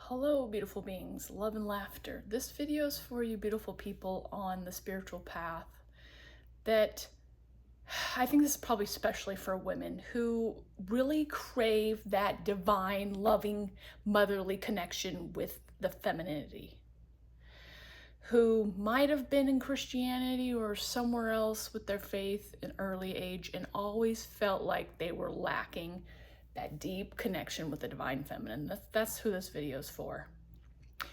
Hello, beautiful beings, love and laughter. This video is for you beautiful people on the spiritual path that I think this is probably especially for women who really crave that divine, loving, motherly connection with the femininity, who might have been in Christianity or somewhere else with their faith in early age and always felt like they were lacking that deep connection with the divine feminine. That's who this video is for. I'm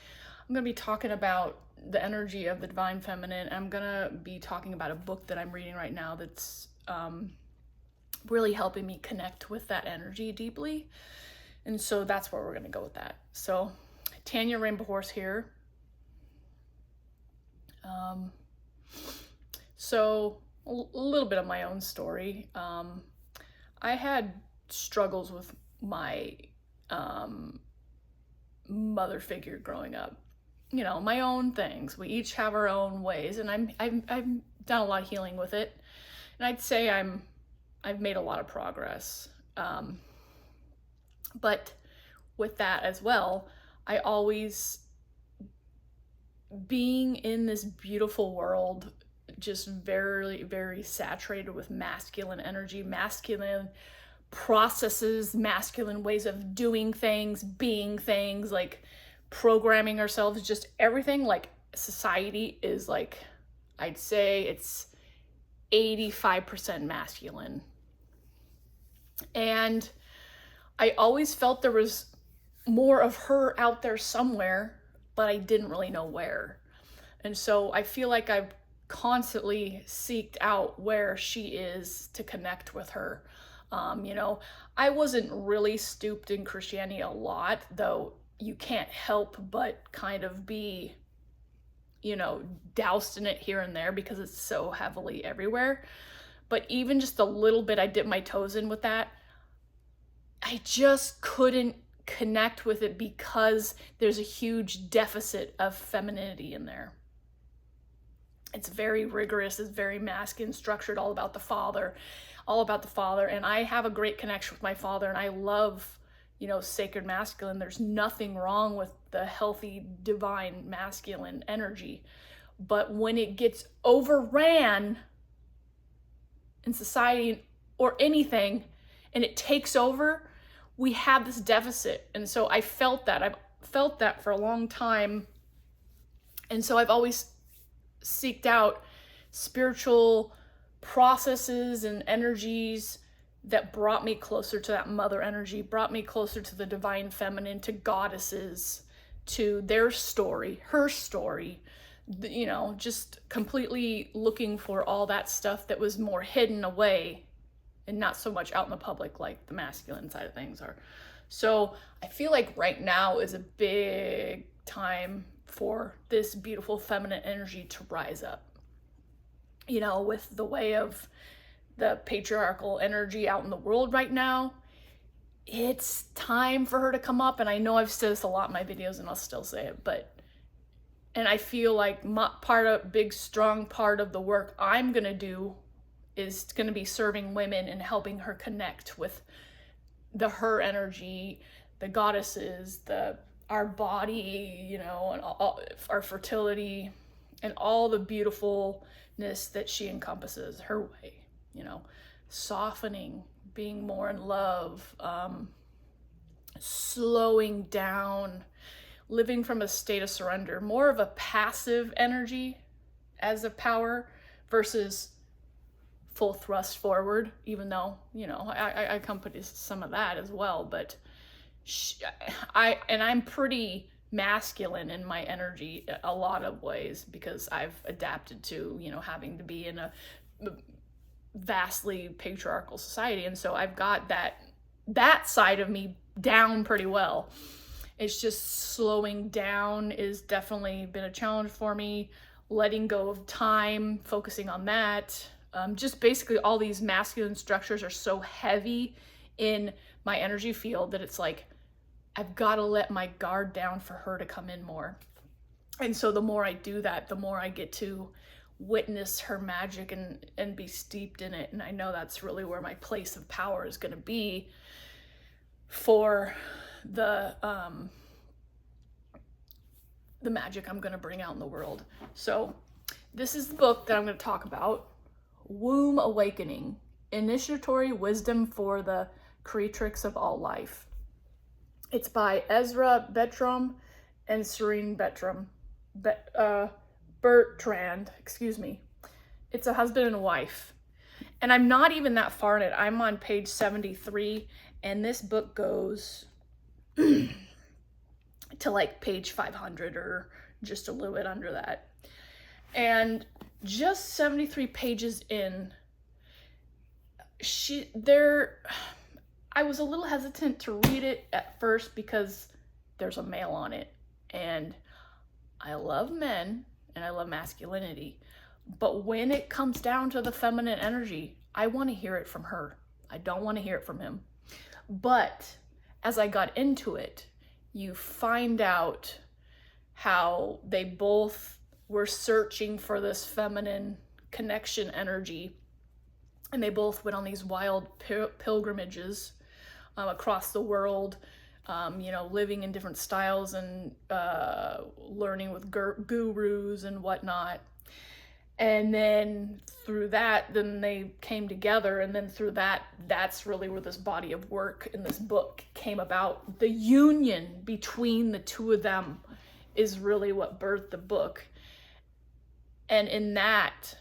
going to be talking about the energy of the divine feminine. I'm going to be talking about a book that I'm reading right now that's really helping me connect with that energy deeply. And so that's where we're going to go with that. So Tanya Rainbow Horse here. So a little bit of my own story. I had struggles with my mother figure growing up. You know, my own things. We each have our own ways, and I've done a lot of healing with it, and I'd say I've made a lot of progress. But with that as well, I always, being in this beautiful world, just very, very saturated with masculine energy, masculine processes, masculine ways of doing things, being things, like programming ourselves, just everything. Like society is like, I'd say it's 85% masculine. And I always felt there was more of her out there somewhere, but I didn't really know where. And so I feel like I've constantly seeked out where she is to connect with her. You know, I wasn't really steeped in Christianity a lot, though you can't help but kind of be, you know, doused in it here and there because it's so heavily everywhere. But even just a little bit I dipped my toes in with that, I just couldn't connect with it because there's a huge deficit of femininity in there. It's very rigorous, it's very masculine, structured, all about the father. And I have a great connection with my father, and I love, you know, sacred masculine. There's nothing wrong with the healthy, divine masculine energy. But when it gets overran in society or anything, and it takes over, we have this deficit. And so I've felt that for a long time. And so I've always seeked out spiritual processes and energies that brought me closer to that mother energy, brought me closer to the divine feminine, to goddesses, to their story, her story, you know, just completely looking for all that stuff that was more hidden away and not so much out in the public like the masculine side of things are. So I feel like right now is a big time for this beautiful feminine energy to rise up. You know, with the way of the patriarchal energy out in the world right now, it's time for her to come up. And I know I've said this a lot in my videos and I'll still say it, and I feel like big strong part of the work I'm gonna do is gonna be serving women and helping her connect with her energy, the goddesses, our body, you know, and all, our fertility, and all the beautifulness that she encompasses her way, you know, softening, being more in love, slowing down, living from a state of surrender, more of a passive energy as a power versus full thrust forward, even though, you know, I accompany some of that as well. But I'm pretty masculine in my energy a lot of ways because I've adapted to, you know, having to be in a vastly patriarchal society. And so I've got that side of me down pretty well. It's just slowing down is definitely been a challenge for me. Letting go of time, focusing on that. Just basically all these masculine structures are so heavy in my energy field that it's like, I've got to let my guard down for her to come in more. And so the more I do that, the more I get to witness her magic and be steeped in it. And I know that's really where my place of power is going to be for the the magic I'm going to bring out in the world. So this is the book that I'm going to talk about, Womb Awakening, Initiatory Wisdom for the Creatrix of All Life. It's by Ezra Bertram and Serene Bertrand, excuse me. It's a husband and a wife. And I'm not even that far in it. I'm on page 73, and this book goes to like page 500 or just a little bit under that. And just 73 pages in, I was a little hesitant to read it at first because there's a male on it, and I love men and I love masculinity, but when it comes down to the feminine energy, I want to hear it from her. I don't want to hear it from him. But as I got into it, you find out how they both were searching for this feminine connection energy, and they both went on these wild pilgrimages across the world, living in different styles and learning with gurus and whatnot. And then through that, then they came together, and then through that, that's really where this body of work in this book came about. The union between the two of them is really what birthed the book. And in that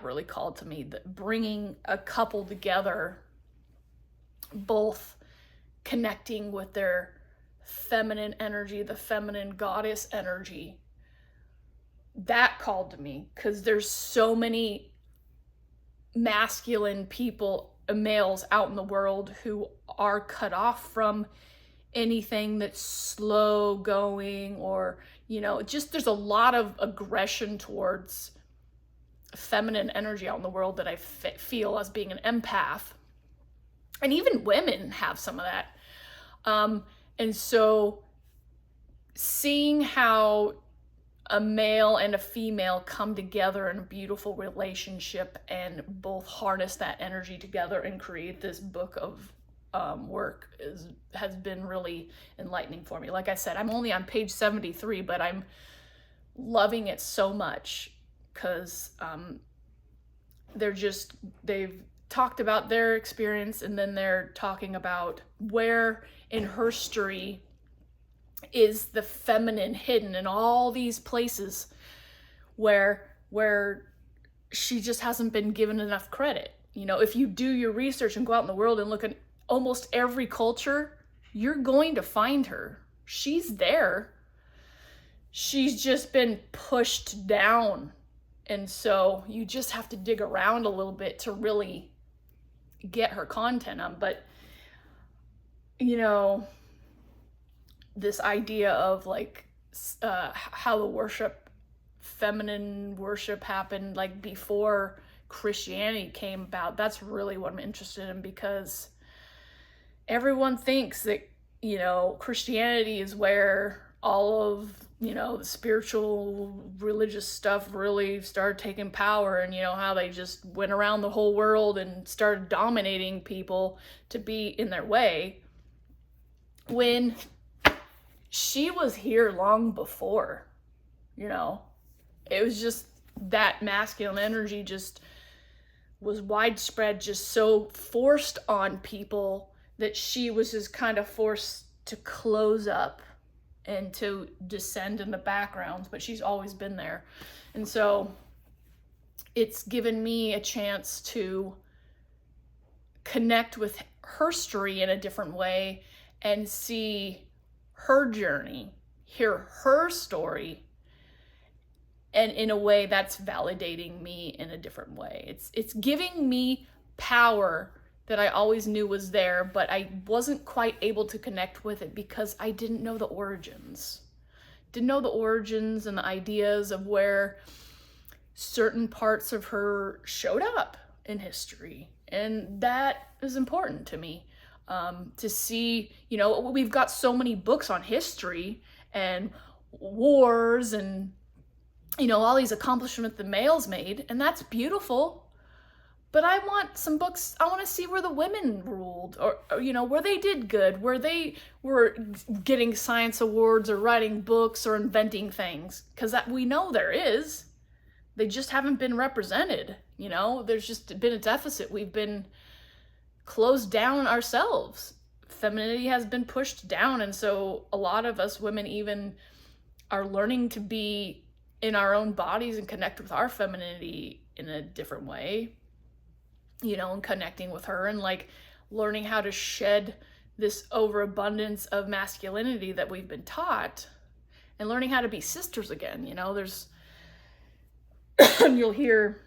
really called to me, that bringing a couple together, both connecting with their feminine energy, the feminine goddess energy, that called to me, because there's so many masculine people, males out in the world who are cut off from anything that's slow going, or just there's a lot of aggression towards feminine energy out in the world that I feel as being an empath. And even women have some of that. And so seeing how a male and a female come together in a beautiful relationship and both harness that energy together and create this book of work has been really enlightening for me. Like I said, I'm only on page 73, but I'm loving it so much because they've talked about their experience, and then they're talking about where in history is the feminine hidden in all these places where she just hasn't been given enough credit. If you do your research and go out in the world and look at almost every culture, you're going to find her. She's there. She's just been pushed down. And so you just have to dig around a little bit to really get her content on. But, this idea of like how the feminine worship happened like before Christianity came about, that's really what I'm interested in, because everyone thinks that, Christianity is where all of, the spiritual religious stuff really started taking power, and how they just went around the whole world and started dominating people to be in their way, when she was here long before. It was just that masculine energy just was widespread, just so forced on people that she was just kind of forced to close up and to descend in the background, but she's always been there. And so it's given me a chance to connect with her story in a different way and see her journey, hear her story, and in a way that's validating me in a different way. It's giving me power that I always knew was there, but I wasn't quite able to connect with it because I didn't know the origins. Didn't know the origins and the ideas of where certain parts of her showed up in history. And that is important to me. To see, we've got so many books on history and wars and, all these accomplishments the males made, and that's beautiful. But I want some books, I want to see where the women ruled, or, you know, where they did good, where they were getting science awards or writing books or inventing things. Because that we know there is. They just haven't been represented, you know? There's just been a deficit. We've been closed down ourselves. Femininity has been pushed down, and so a lot of us women even are learning to be in our own bodies and connect with our femininity in a different way, you know, and connecting with her and like learning how to shed this overabundance of masculinity that we've been taught and learning how to be sisters again. You know, there's you'll hear,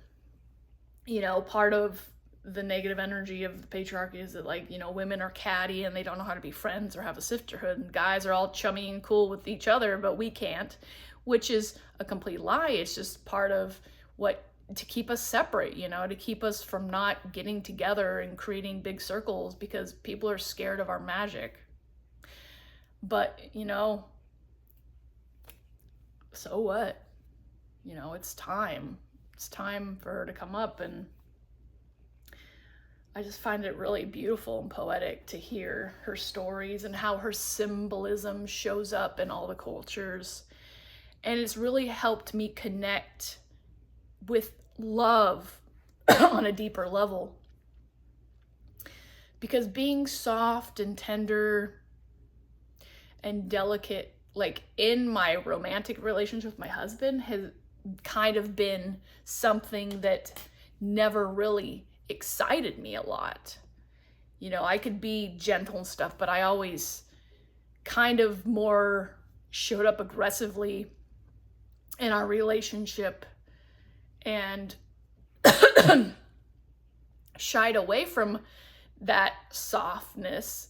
you know, part of the negative energy of the patriarchy is that, like, you know, women are catty and they don't know how to be friends or have a sisterhood, and guys are all chummy and cool with each other, but we can't, which is a complete lie. It's just part of what, to keep us separate, you know, to keep us from not getting together and creating big circles because people are scared of our magic. But, you know, so what? You know, it's time. It's time for her to come up, and I just find it really beautiful and poetic to hear her stories and how her symbolism shows up in all the cultures. And it's really helped me connect with love on a deeper level. Because being soft and tender and delicate, like in my romantic relationship with my husband, has kind of been something that never really excited me a lot. You know, I could be gentle and stuff, but I always kind of more showed up aggressively in our relationship and shied away from that softness.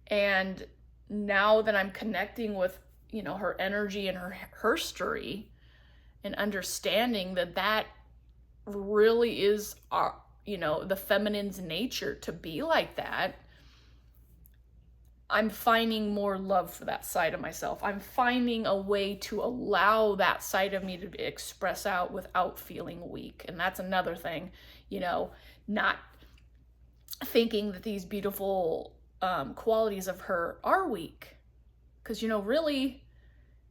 And now that I'm connecting with, you know, her energy and her story and understanding that that really is our, you know, the feminine's nature to be like that, I'm finding more love for that side of myself. I'm finding a way to allow that side of me to express out without feeling weak. And that's another thing, you know, not thinking that these beautiful qualities of her are weak. Because, you know, really,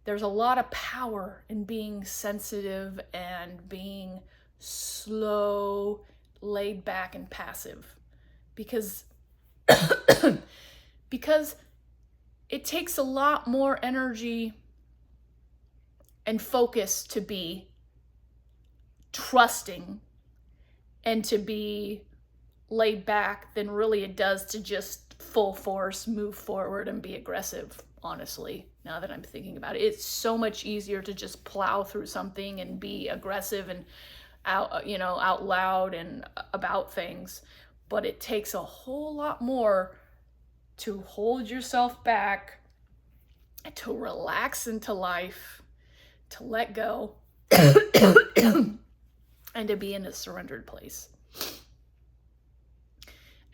there's a lot of power in being sensitive and being slow, laid back, and passive. Because it takes a lot more energy and focus to be trusting and to be laid back than really it does to just full force move forward and be aggressive. Honestly, now that I'm thinking about it, it's so much easier to just plow through something and be aggressive and out loud and about things. But it takes a whole lot more to hold yourself back, to relax into life, to let go, and to be in a surrendered place.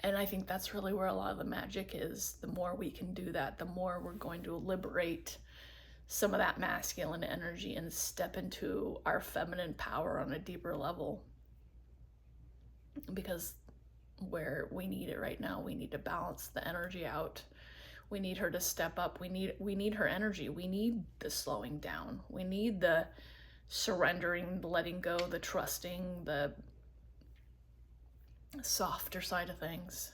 And I think that's really where a lot of the magic is. The more we can do that, the more we're going to liberate some of that masculine energy and step into our feminine power on a deeper level. Because where we need it right now, we need to balance the energy out. We need her to step up. We need her energy. We need the slowing down. We need the surrendering, the letting go, the trusting, the softer side of things.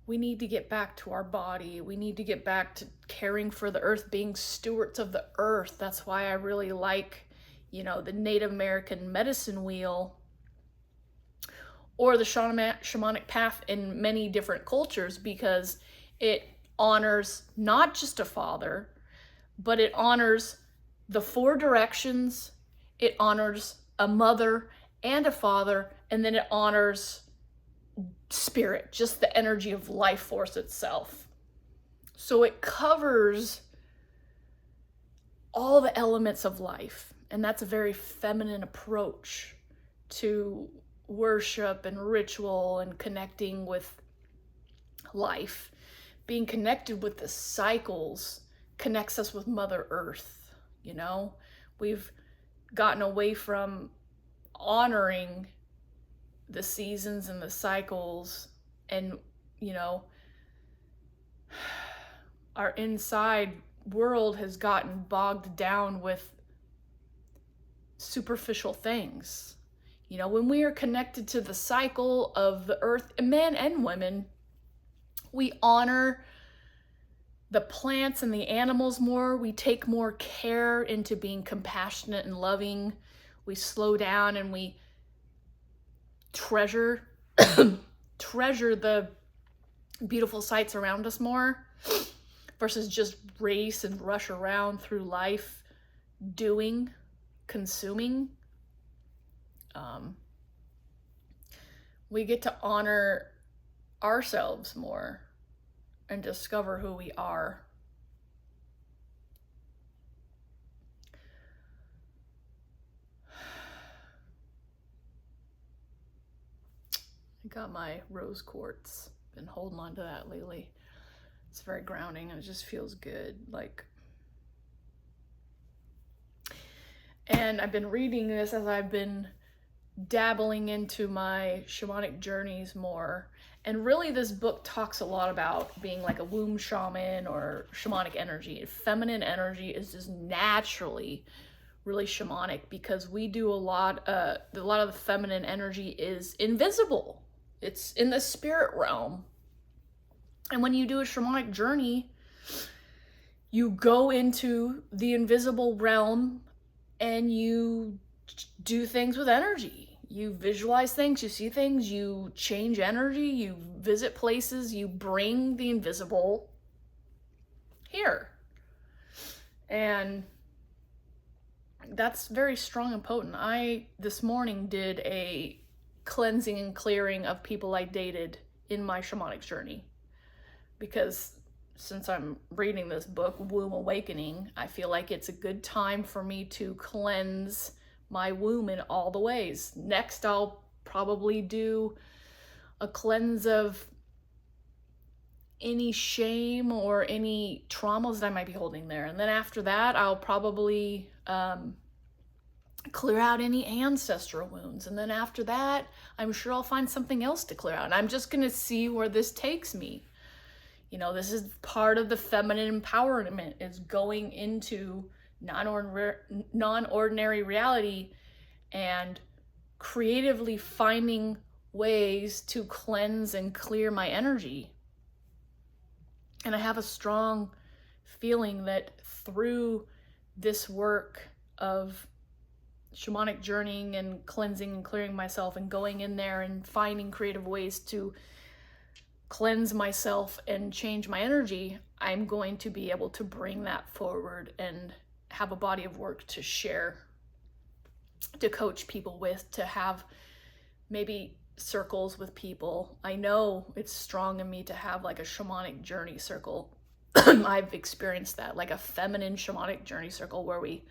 We need to get back to our body. We need to get back to caring for the earth, being stewards of the earth. That's why I really like, you know, the Native American medicine wheel or the shamanic path in many different cultures, because it honors not just a father, but it honors the four directions. It honors a mother and a father, and then it honors spirit, just the energy of life force itself. So it covers all the elements of life, and that's a very feminine approach to worship and ritual and connecting with life. Being connected with the cycles connects us with Mother Earth. You know, we've gotten away from honoring the seasons and the cycles, and, you know, our inside world has gotten bogged down with superficial things. You know, when we are connected to the cycle of the earth, men and women, we honor the plants and the animals more. We take more care into being compassionate and loving. We slow down and we treasure treasure the beautiful sights around us more, versus just race and rush around through life doing, consuming. We get to honor ourselves more and discover who we are. I got my rose quartz. Been holding on to that lately. It's very grounding and it just feels good. And I've been reading this as I've been dabbling into my shamanic journeys more. And really this book talks a lot about being like a womb shaman or shamanic energy. Feminine energy is just naturally really shamanic, because we do a lot of the feminine energy is invisible. It's in the spirit realm. And when you do a shamanic journey, you go into the invisible realm and you do things with energy. You visualize things, you see things, you change energy, you visit places, you bring the invisible here. And that's very strong and potent. I, this morning, did a cleansing and clearing of people I dated in my shamanic journey. Because since I'm reading this book, Womb Awakening, I feel like it's a good time for me to cleanse my womb in all the ways. Next, I'll probably do a cleanse of any shame or any traumas that I might be holding there. And then after that, I'll probably clear out any ancestral wounds. And then after that, I'm sure I'll find something else to clear out. And I'm just going to see where this takes me. You know, this is part of the feminine empowerment, is going into non-ordinary reality and creatively finding ways to cleanse and clear my energy. And I have a strong feeling that through this work of shamanic journeying and cleansing and clearing myself and going in there and finding creative ways to cleanse myself and change my energy, I'm going to be able to bring that forward and have a body of work to share, to coach people with, to have maybe circles with people. I know it's strong in me to have like a shamanic journey circle. I've experienced that, like a feminine shamanic journey circle where we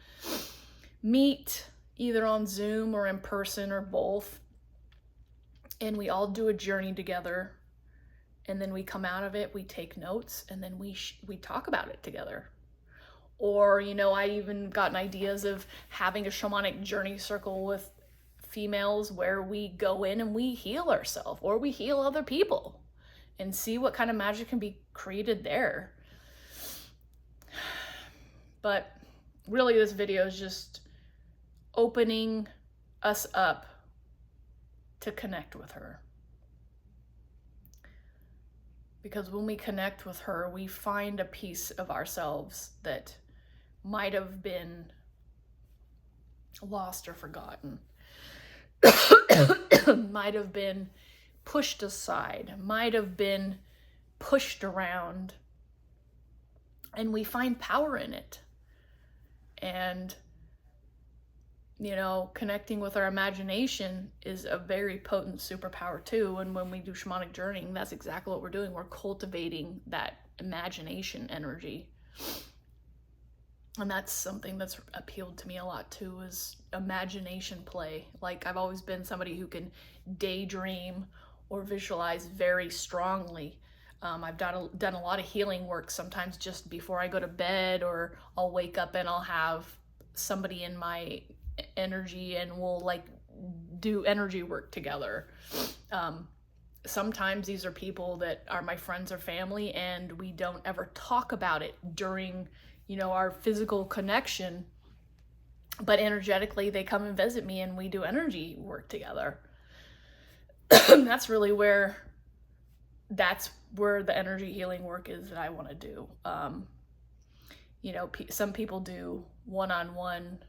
meet either on Zoom or in person or both, and we all do a journey together. And then we come out of it, we take notes, and then we talk about it together. Or, you know, I even gotten ideas of having a shamanic journey circle with females where we go in and we heal ourselves, or we heal other people, and see what kind of magic can be created there. But really, this video is just opening us up to connect with her. Because when we connect with her, we find a piece of ourselves that might have been lost or forgotten, might have been pushed aside, might have been pushed around, and we find power in it. And, you know, connecting with our imagination is a very potent superpower too. And when we do shamanic journeying, that's exactly what we're doing. We're cultivating that imagination energy. And that's something that's appealed to me a lot too, is imagination play. Like, I've always been somebody who can daydream or visualize very strongly. I've done a lot of healing work sometimes just before I go to bed, or I'll wake up and I'll have somebody in my energy and we'll like do energy work together. Sometimes these are people that are my friends or family, and we don't ever talk about it during, our physical connection, but energetically they come and visit me and we do energy work together. That's where the energy healing work is that I want to do. Some people do one-on-one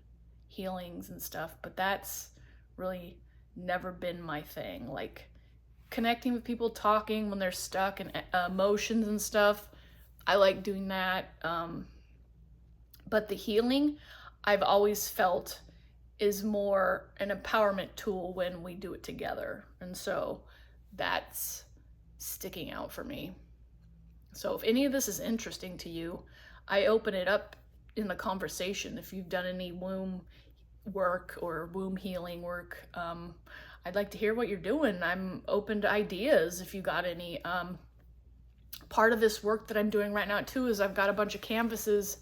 healings and stuff, but that's really never been my thing. Like connecting with people, talking when they're stuck in emotions and stuff, I like doing that. But the healing, I've always felt, is more an empowerment tool when we do it together. And so that's sticking out for me. So if any of this is interesting to you, I open it up in the conversation. If you've done any womb work or womb healing work, I'd like to hear what you're doing. I'm open to ideas if you got any. Part of this work that I'm doing right now too is I've got a bunch of canvases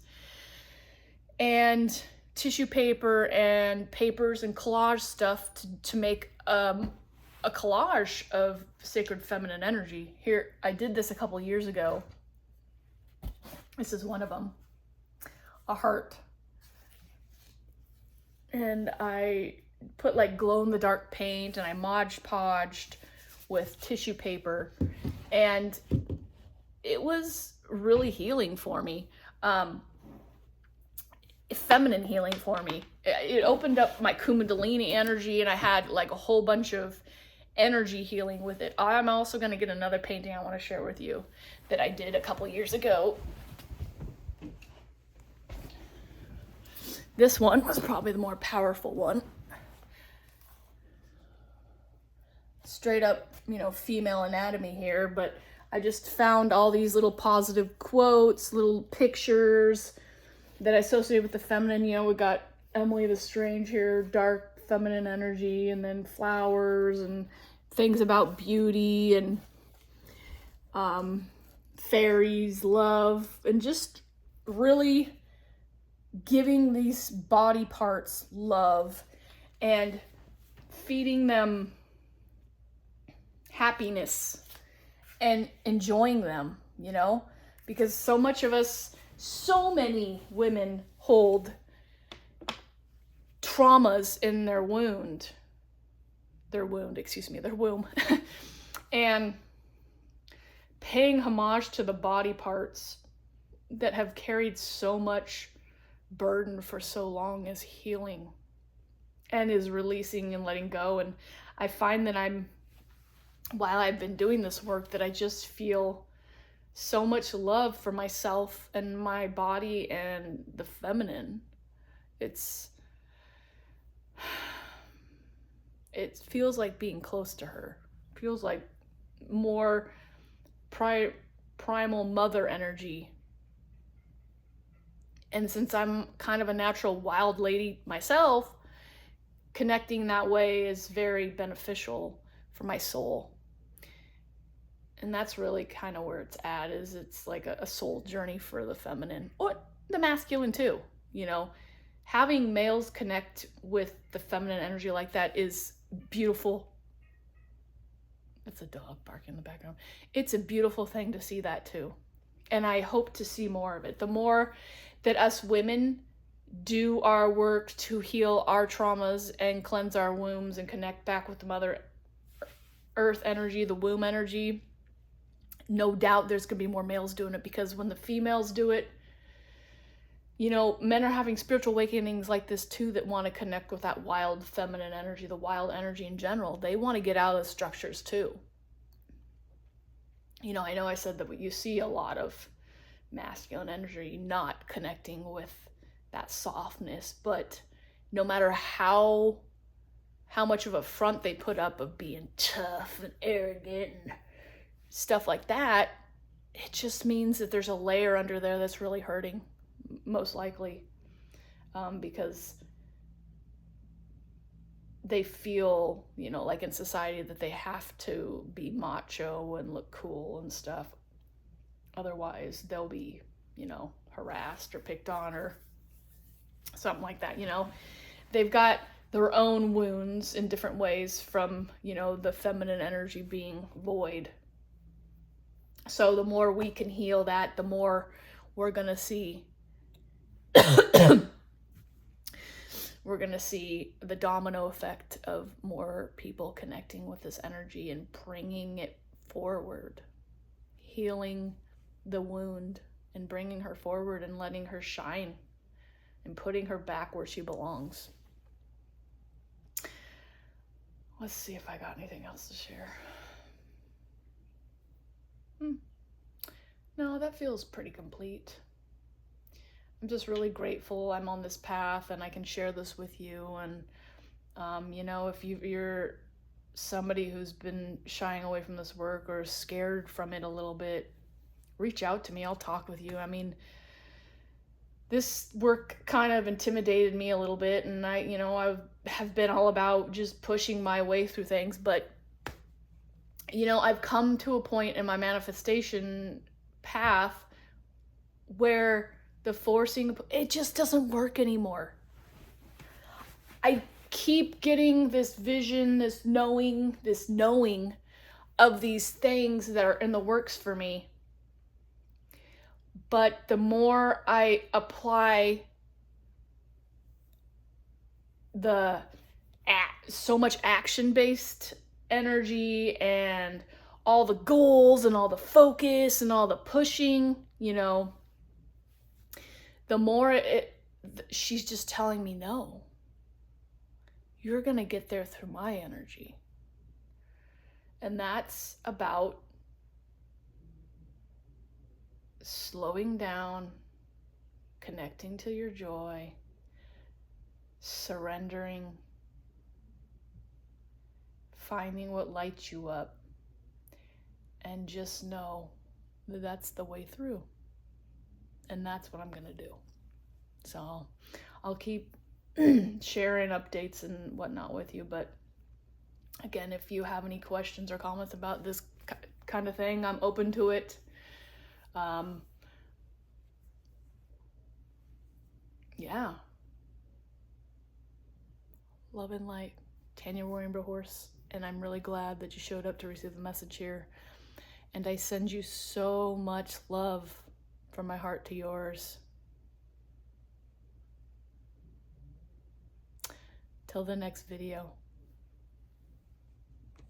and tissue paper and papers and collage stuff to make a collage of sacred feminine energy. Here, I did this a couple years ago. This is one of them, a heart. And I put like glow-in-the-dark paint and I Mod Podged with tissue paper, and it was really healing for me. Feminine healing for me. It opened up my Kundalini energy, and I had like a whole bunch of energy healing with it. I'm also going to get another painting I want to share with you that I did a couple years ago. This one was probably the more powerful one. Straight up, female anatomy here, but I just found all these little positive quotes, little pictures that I associate with the feminine. We got Emily the Strange here, dark feminine energy, and then flowers and things about beauty and fairies, love, and just really giving these body parts love and feeding them happiness and enjoying them, because so many women hold traumas in their womb, and paying homage to the body parts that have carried so much burden for so long is healing and is releasing and letting go. And I find that while I've been doing this work, that I just feel so much love for myself and my body and the feminine. It feels like being close to her. It feels like more primal mother energy. And since I'm kind of a natural wild lady myself, connecting that way is very beneficial for my soul. And that's really kind of where it's at, is it's like a soul journey for the feminine, or the masculine too. Having males connect with the feminine energy like that is beautiful. That's a dog barking in the background. It's a beautiful thing to see that too. And I hope to see more of it. The more that us women do our work to heal our traumas and cleanse our wombs and connect back with the Mother Earth energy, the womb energy, no doubt there's going to be more males doing it, because when the females do it, men are having spiritual awakenings like this too, that want to connect with that wild feminine energy, the wild energy in general. They want to get out of the structures too. I know I said that you see a lot of masculine energy not connecting with that softness, but no matter how much of a front they put up of being tough and arrogant and stuff like that, it just means that there's a layer under there that's really hurting, most likely, because they feel, like in society, that they have to be macho and look cool and stuff. Otherwise, they'll be, harassed or picked on or something like that. They've got their own wounds in different ways from, you know, the feminine energy being void. So the more we can heal that, the more we're going to see we're going to see the domino effect of more people connecting with this energy and bringing it forward, healing the wound and bringing her forward and letting her shine and putting her back where she belongs. Let's see if I got anything else to share. No, that feels pretty complete. I'm just really grateful I'm on this path and I can share this with you. And, you know, if you're somebody who's been shying away from this work or scared from it a little bit, reach out to me. I'll talk with you. I mean, this work kind of intimidated me a little bit, and I have been all about just pushing my way through things, but, you know, I've come to a point in my manifestation path where the forcing, it just doesn't work anymore. I keep getting this vision, this knowing of these things that are in the works for me. But the more I apply so much action-based energy and all the goals and all the focus and all the pushing, you know, the more she's just telling me, no, you're going to get there through my energy. And that's about slowing down, connecting to your joy, surrendering, finding what lights you up, and just know that that's the way through. And that's what I'm going to do. So I'll keep sharing updates and whatnot with you. But again, if you have any questions or comments about this kind of thing, I'm open to it. Yeah. Love and light, Tanya Rainbow Horse. And I'm really glad that you showed up to receive the message here. And I send you so much love from my heart to yours. Till the next video.